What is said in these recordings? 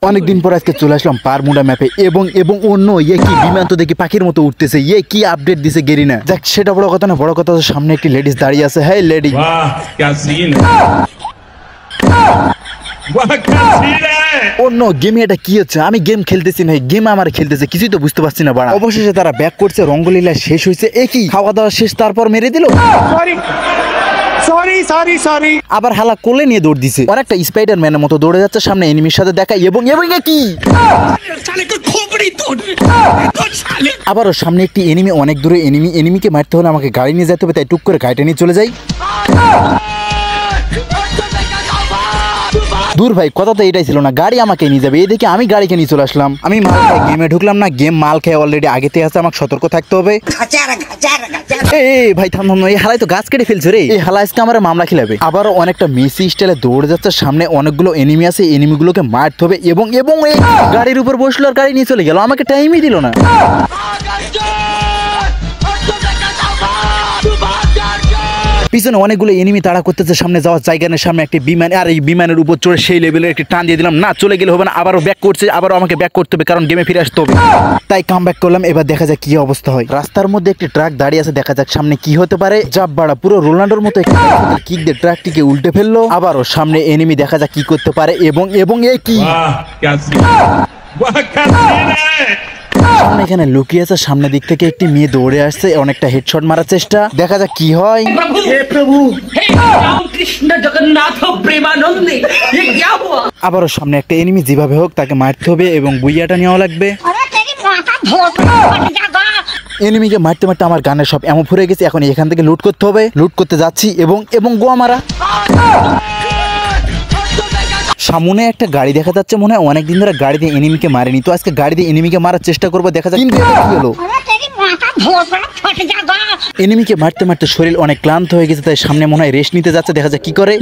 অনেকদিন পর আজকে চলে আসলাম বারমুডা ম্যাপে এবং এবং অন্য কি বিমান তো দেখি পাখির মতো উঠতেছে কি আপডেট দিছে গেরিনা। দেখ সেটা বড় কথা না, বড় কথা হচ্ছে সামনে একটি লেডিস দাঁড়িয়ে আছে। হ্যাঁ লেডি, অন্য গেমে এটা কি হচ্ছে? আমি গেম খেলতেছি না, গেম আমার খেলতেছে, কিছুই তো বুঝতে পারছি না বাড়া। অবশেষে তারা ব্যাক করছে, রঙ্গলীলা শেষ হয়েছে। কি খাওয়া দাওয়া শেষ, তারপর মেরে দিল। সরি আবার হালা কোলে নিয়ে দৌড় দিছে। আর একটা স্পাইডার ম্যানের মতো দৌড়ে যাচ্ছে সামনে এনিমির সাথে দেখা এবং কি আবারও সামনে একটি এনিমি, অনেক দূরে এনিমিকে মারতে হলে আমাকে গাড়ি নিয়ে যেতে হবে, তাই টুক করে গাড়িটা নিয়ে চলে যাই। দূর ভাই, কথা তো এটাই ছিল না, গাড়ি আমাকে নিয়ে যাবে। এদিকে আমি গাড়িকে নিয়ে চলে আসলাম। আমি মাল খাই গেমে ঢুকলাম না, গেম মাল খেয়ে অলরেডি আগেতে আছে, আমাকে সতর্ক থাকতে হবে। ভাই থাম, এই হালাই তো গাছ কেটে ফেলছে রে। এই হালা আজকে আমার মামলা খেলাবে। আবারও অনেকটা মেসি স্টাইলে দৌড়ে যাচ্ছে, সামনে অনেকগুলো এনিমি আছে, এনিমিগুলোকে মারতে হবে এবং এই গাড়ির উপর বসলো আর গাড়ি নিয়ে চলে গেল, আমাকে টাইমই দিল না। পিছনে অনেকগুলো এনিমি তাড়া করতেছে, সামনে যাওয়ার জায়গা নেই, সামনে একটি বিমান, আর এই বিমানের উপর চড়ে সেই লেভেলের একটি টান দিয়ে দিলাম। না চলে গেলে হবে না, আবারও ব্যাক করছে, আবারও আমাকে ব্যাক করতে হবে কারণ গেমে ফিরে আসতে হবে। তাই কাম ব্যাক করলাম। এবার দেখা যাক কি অবস্থা হয়। রাস্তার মধ্যে একটি ট্রাক দাঁড়িয়ে আছে, দেখা যাক সামনে কি হতে পারে। জাপ বাড়া, পুরো রোনাল্ডোর মতো একটি কিক দিয়ে ট্রাকটিকে উল্টে ফেললো। আবারও সামনে এনিমি, দেখা যাক কি করতে পারে এবং কি সামনে এখানে লুকিয়ে আছে। সামনের দিক থেকে একটি মেয়ে দৌড়ে আসছে, অনেকটা হেডশট মারার চেষ্টা, দেখা যাক কি হয়। আবারও সামনে একটা এনিমি, যেভাবে হোক তাকে মারতে হবে এবং বুইয়াটা নেওয়া লাগবে। এনিমিকে মারতে মারতে আমার গানের সব এমন ফুরে গেছে, এখন এখান থেকে লুট করতে হবে। লুট করতে যাচ্ছি এবং গোয়া মারা। সামনে একটা গাড়ি দেখা যাচ্ছে, মনে হয় অনেকদিন ধরে গাড়ি দিয়ে এনিমিকে মারেনি, তো আজকে গাড়ি দিয়ে এনিমিকে মারার চেষ্টা করবো, দেখা যাক কি হলো। এনিমিকে মারতে মারতে শরীর অনেক ক্লান্ত হয়ে গেছে, তাই সামনে মনে হয় রেস্ট নিতে যাচ্ছে, দেখা যাক কি করে।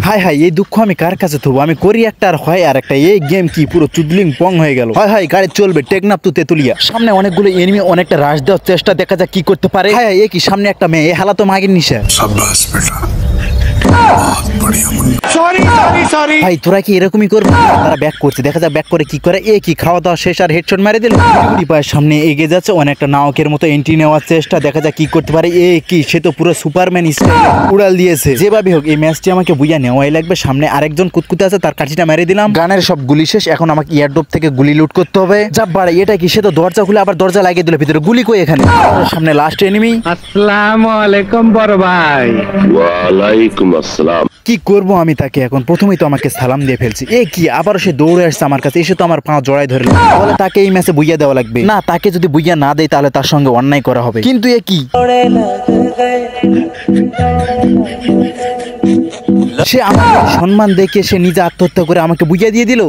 হাই এই দুঃখ আমি কার কাছে থবো? আমি করি একটা আর হয় আর একটা। এই গেম কি পুরো চুদলিং পং হয়ে গেল। হাই গাড়ি চলবে টেকনাপ তু তেতুলিয়া। সামনে অনেকগুলো এনিমি, অনেকটা রাশ দেওয়ার চেষ্টা, দেখা যাক কি করতে পারে। হাই কি সামনে একটা মেয়ে, এই হালা তো মাগের নিশা। ভাই তোরা কি এরকমই করবি? তারা ব্যাক করছে, দেখা যাক ব্যাক করে কি করে। কি খাওয়া দাওয়া শেষ আর হেডশট মেরে দিল। পায়ের সামনে এগিয়ে যাচ্ছে, অনেকটা নায়কের মতো এন্ট্রি নেওয়ার চেষ্টা, দেখা যাক কি করতে পারে। কি সে তো পুরো সুপারম্যান স্টাইল উড়াল দিয়েছে। যেভাবে হোক এই ম্যাচটি আমাকে বুইয়া নেওয়াই লাগবে। সামনে আরেকজন কুতকুতে আছে, তার কাঠিটা মেরে দিলাম। গানের সব গুলি শেষ, এখন আমাকে এয়ারড্রপ থেকে গুলি লুট করতে হবে। যা বাড়ে, এটা কি সে তো দরজা খুলে আবার দরজা লাগিয়ে দিল, ভিতরে গুলি কই এখানে। সামনে লাস্ট এনিমি। আসসালামু আলাইকুম বড় ভাই। ওয়ালাইকুম আসসালাম। কি করব আমি তাকে? এখন প্রথমেই তো আমাকে সালাম দিয়ে ফেলছি। কি আবারও সে দৌড়ে আসছে আমার কাছে, এসে তো আমার পা জড়াই ধরে, বলে তাকে এই ম্যাচে বুইয়া দেওয়া লাগবে। না, তাকে যদি বুইয়া না দেয় তাহলে তার সঙ্গে অন্যায় করা হবে। কিন্তু কি সে আমার সম্মান দেখে সে নিজে আত্মহত্যা করে আমাকে বুইয়া দিয়ে দিল।